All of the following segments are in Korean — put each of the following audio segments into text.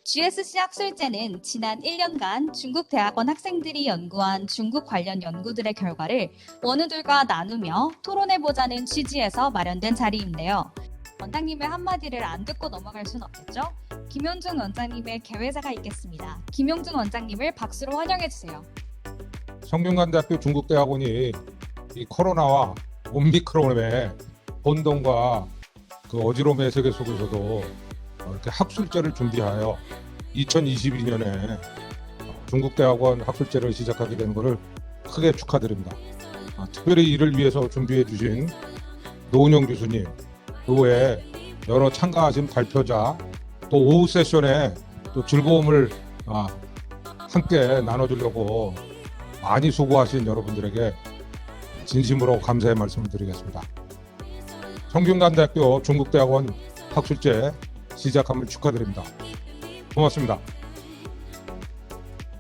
GSC 학술제는 지난 1년간 중국 대학원 학생들이 연구한 중국 관련 연구들의 결과를 원우들과 나누며 토론해보자는 취지에서 마련된 자리인데요. 원장님의 한마디를 안 듣고 넘어갈 순 없겠죠? 김용준 원장님의 개회사가 있겠습니다. 김용준 원장님을 박수로 환영해주세요. 성균관대학교 중국대학원이 이 코로나와 오미크론의 혼돈과 그 어지러움의 세계 속에서도 이렇게 학술제를 준비하여 2022년에 중국대학원 학술제를 시작하게 된 것을 크게 축하드립니다. 특별히 이를 위해서 준비해 주신 노은영 교수님, 그 외에 여러 참가하신 발표자, 또 오후 세션에 또 즐거움을 함께 나눠주려고 많이 수고하신 여러분들에게 진심으로 감사의 말씀을 드리겠습니다. 성균관대학교 중국대학원 학술제 시작함을 축하드립니다. 고맙습니다.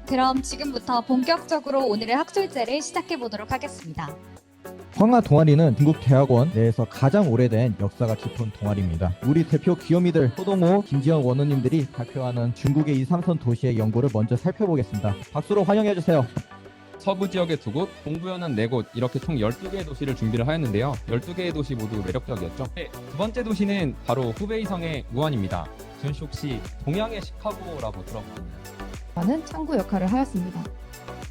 그럼 지금부터 본격적으로 오늘의 학술제를 시작해 보도록 하겠습니다. 황하 동아리는 중국 대학원 내에서 가장 오래된 역사가 깊은 동아리입니다. 우리 대표 귀요미들 호동호, 김지현 원우님들이 발표하는 중국의 2~3선 도시의 연구를 먼저 살펴보겠습니다. 박수로 환영해주세요. 서부 지역의 2곳, 동부연안 4곳, 이렇게 총 12개의 도시를 준비를 하였는데요. 12개의 도시 모두 매력적이었죠. 두 번째 도시는 바로 후베이성의 우한입니다. 준씨 혹시 동양의 시카고라고 들어봤나요? 라는 창구 역할을 하였습니다.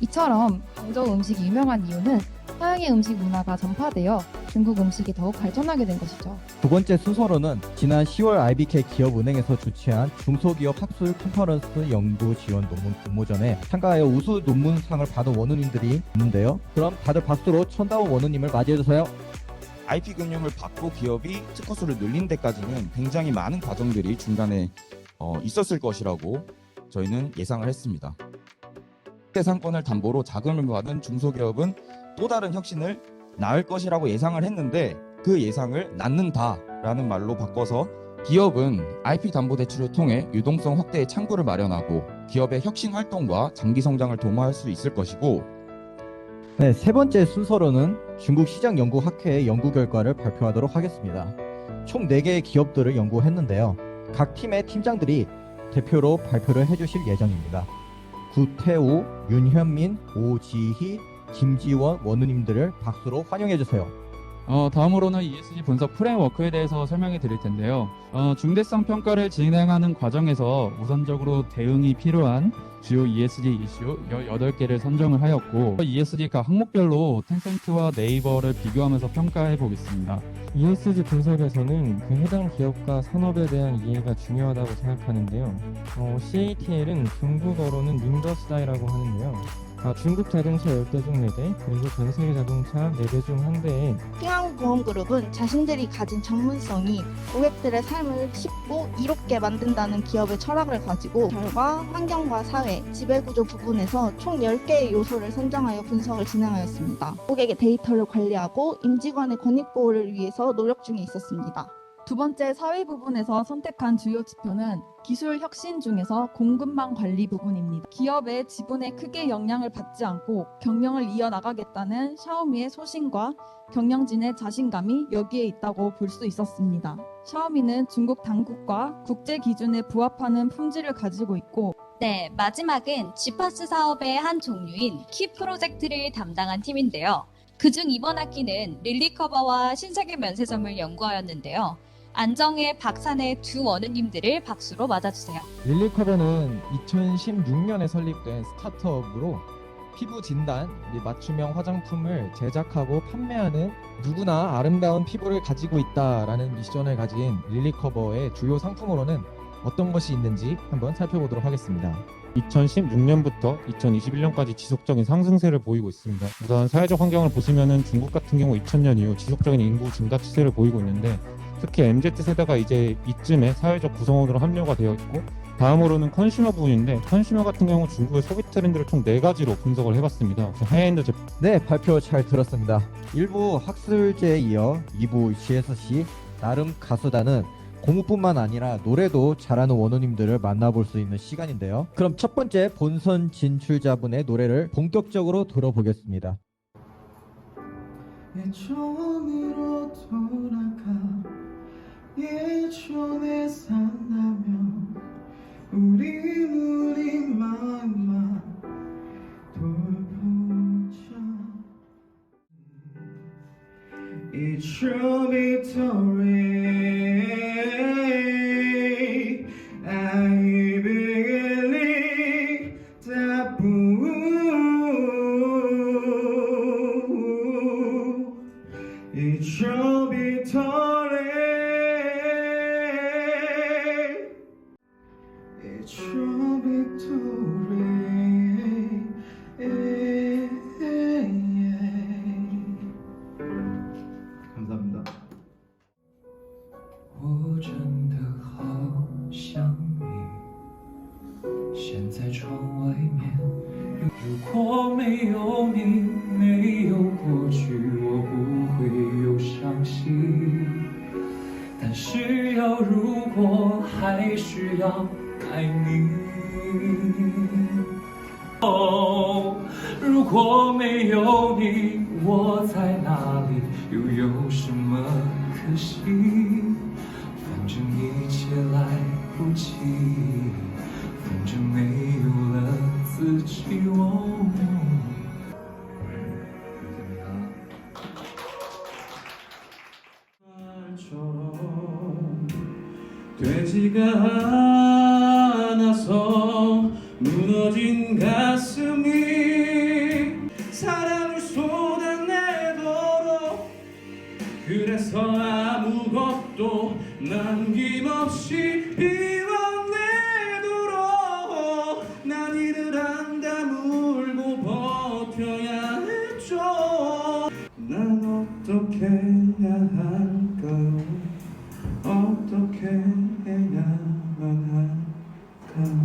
이처럼 광저우 음식이 유명한 이유는 서양의 음식 문화가 전파되어 중국 음식이 더욱 발전하게 된 것이죠. 두 번째 순서로는 지난 10월 IBK 기업은행에서 주최한 중소기업 학술 컨퍼런스 연구 지원 논문 공모전에 참가하여 우수 논문상을 받은 원우님들이 있는데요. 그럼 다들 박수로 천다운 원우님을 맞이해주세요. IP 금융을 받고 기업이 특허수를 늘린 데까지는 굉장히 많은 과정들이 중간에 있었을 것이라고 저희는 예상을 했습니다. 상권을 담보로 자금을 받은 중소기업은 또 다른 혁신을 낳을 것이라고 예상을 했는데 그 예상을 낳는다라는 말로 바꿔서 기업은 IP 담보 대출을 통해 유동성 확대의 창구를 마련하고 기업의 혁신 활동과 장기 성장을 도모할 수 있을 것이고, 네, 세 번째 순서로는 중국 시장연구학회의 연구 결과를 발표하도록 하겠습니다. 총 4개의 기업들을 연구했는데요. 각 팀의 팀장들이 대표로 발표를 해주실 예정입니다. 구태호, 윤현민, 오지희, 김지원 원우님들을 박수로 환영해주세요. 다음으로는 ESG 분석 프레임워크에 대해서 설명해 드릴 텐데요. 중대성 평가를 진행하는 과정에서 우선적으로 대응이 필요한 주요 ESG 이슈 18개를 선정을 하였고, ESG 각 항목별로 텐센트와 네이버를 비교하면서 평가해 보겠습니다. ESG 분석에서는 그 해당 기업과 산업에 대한 이해가 중요하다고 생각하는데요. CATL은 중국어로는 닌더스다이라고 하는데요. 중국 자동차 10대 중 4대, 그리고 전 세계 자동차 4대 중 1대에 핑항보험그룹은 자신들이 가진 전문성이 고객들의 삶을 쉽고 이롭게 만든다는 기업의 철학을 가지고 결과, 환경과 사회, 지배구조 부분에서 총 10개의 요소를 선정하여 분석을 진행하였습니다. 고객의 데이터를 관리하고 임직원의 권익보호를 위해서 노력 중에 있었습니다. 두 번째 사회 부분에서 선택한 주요 지표는 기술 혁신 중에서 공급망 관리 부분입니다. 기업의 지분에 크게 영향을 받지 않고 경영을 이어나가겠다는 샤오미의 소신과 경영진의 자신감이 여기에 있다고 볼 수 있었습니다. 샤오미는 중국 당국과 국제 기준에 부합하는 품질을 가지고 있고, 네, 마지막은 지파스 사업의 한 종류인 키 프로젝트를 담당한 팀인데요. 그중 이번 학기는 릴리커버와 신세계 면세점을 연구하였는데요. 안정의, 박산의 두 원우님들을 박수로 맞아주세요. 릴리커버는 2016년에 설립된 스타트업으로 피부 진단 및 맞춤형 화장품을 제작하고 판매하는 누구나 아름다운 피부를 가지고 있다라는 미션을 가진 릴리커버의 주요 상품으로는 어떤 것이 있는지 한번 살펴보도록 하겠습니다. 2016년부터 2021년까지 지속적인 상승세를 보이고 있습니다. 우선 사회적 환경을 보시면은 중국 같은 경우 2000년 이후 지속적인 인구 증가 추세를 보이고 있는데, 특히 MZ세대가 이제 이쯤에 사회적 구성원으로 합류가 되어 있고, 다음으로는 컨슈머 부분인데, 컨슈머 같은 경우 중국의 소비 트렌드를 총 4가지로 분석을 해봤습니다. 하이엔드 제품. 네, 발표 잘 들었습니다. 1부 학술제에 이어 2부 GSC 나름 가수다는 공부뿐만 아니라 노래도 잘하는 원우님들을 만나볼 수 있는 시간인데요. 그럼 첫 번째 본선 진출자분의 노래를 본격적으로 들어보겠습니다. 예전으로 돌아가 예전에 산다면 우리 窗外面。如果没有你，没有过去，我不会有伤心。但是要如果，还需要爱你。哦，如果没有你，我在哪里，又有什么可惜？反正一切来不及，反正没有了自己。哦，돼지가 하나서 무너진 가슴이 사랑을 쏟아내도록 그래서 아무것도 남김없이 비워내도록 난 이를 안 다물고 버텨야 했죠. 난 어떻게 해야 할까요? 어떻게 해야만 할까요?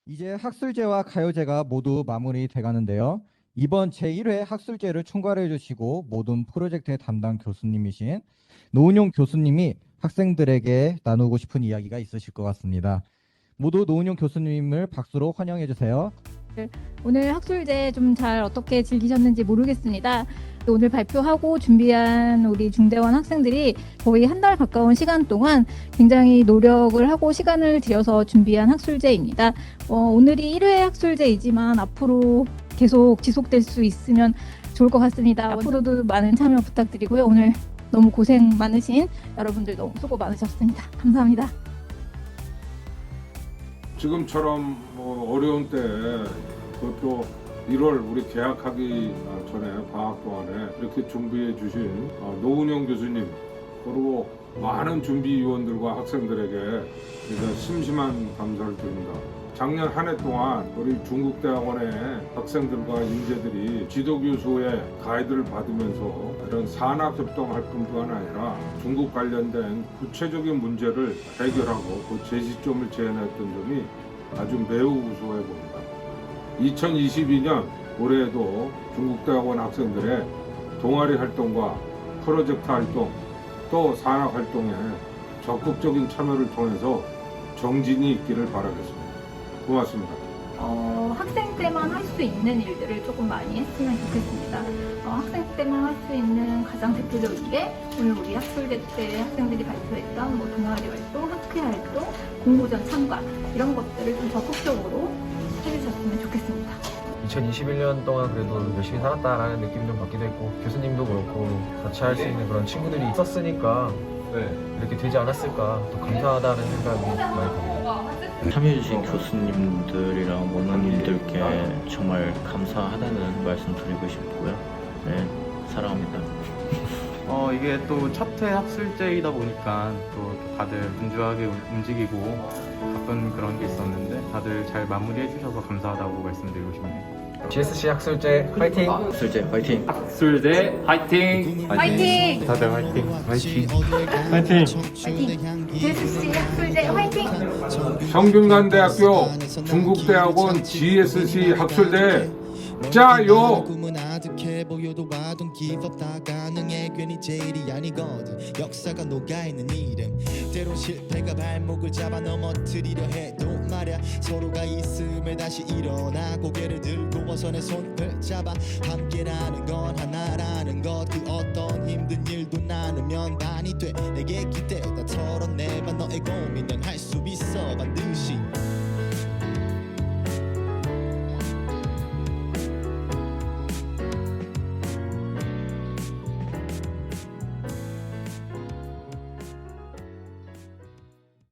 이제 학술제와 가요제가 모두 마무리돼 가는데요. 이번 제1회 학술제를 총괄해 주시고 모든 프로젝트의 담당 교수님이신 노은용 교수님이 학생들에게 나누고 싶은 이야기가 있으실 것 같습니다. 모두 노은용 교수님을 박수로 환영해 주세요. 오늘 학술제 좀 잘 어떻게 즐기셨는지 모르겠습니다. 오늘 발표하고 준비한 우리 중대원 학생들이 거의 한 달 가까운 시간 동안 굉장히 노력을 하고 시간을 들여서 준비한 학술제입니다. 오늘이 1회 학술제이지만 앞으로 계속 지속될 수 있으면 좋을 것 같습니다. 앞으로도 많은 참여 부탁드리고요. 오늘 너무 고생 많으신 여러분들 너무 수고 많으셨습니다. 감사합니다. 지금처럼 어려운 때 그것도 1월 우리 개학하기 전에 방학 동안에 이렇게 준비해 주신 노은영 교수님 그리고 많은 준비위원들과 학생들에게 제가 심심한 감사를 드립니다. 작년 한 해 동안 우리 중국대학원의 학생들과 인재들이 지도교수의 가이드를 받으면서 이런 산학협동할 뿐만 아니라 중국 관련된 구체적인 문제를 해결하고 그 제시점을 제안했던 점이 아주 매우 우수해 봅니다. 2022년 올해에도 중국대학원 학생들의 동아리 활동과 프로젝트 활동 또 산학 활동에 적극적인 참여를 통해서 정진이 있기를 바라겠습니다. 고맙습니다. 학생 때만 할 수 있는 일들을 조금 많이 했으면 좋겠습니다. 학생 때만 할 수 있는 가장 대표적인 게 오늘 우리 학술제 때 학생들이 발표했던 동아리 활동, 학회 활동, 공모전 참가 이런 것들을 좀 적극적으로 해주셨으면 좋겠습니다. 2021년 동안 그래도 열심히 살았다라는 느낌 좀 받기도 했고 교수님도 그렇고 같이 할 수 있는 그런 친구들이 있었으니까 이렇게 되지 않았을까 또 감사하다는 생각이 많이 듭니다. 참여해주신 교수님들이랑 원장님들께 정말 감사하다는 말씀 드리고 싶고요. 네, 사랑합니다. 이게 또 첫 회 학술제이다 보니까 또 다들 분주하게 움직이고 바쁜 그런 게 있었는데 다들 잘 마무리해 주셔서 감사하다고 말씀드리고 싶네요. GSC 학술제 화이팅! 학술제 화이팅! 학술제 화이팅! 화이팅! 다들 화이팅! 화이팅! 화이팅! GSC 학술제 화이팅! 성균관대학교 중국대학원 GSC 학술대 짜요! 꿈은 아득해 보여도 I don't give up 다 가능해 괜히 제일이 아니거든 역사가 녹아있는 이름 때론 실패가 발목을 잡아 넘어뜨리려 해도 말야 서로가 있음에 다시 일어나 고개를 들고 벗어내 손을 잡아 함께라는 건 하나라는 것 그 어떤 힘든 일도 나누면 반이 돼 내게 기대 다 털어내봐 너의 고민을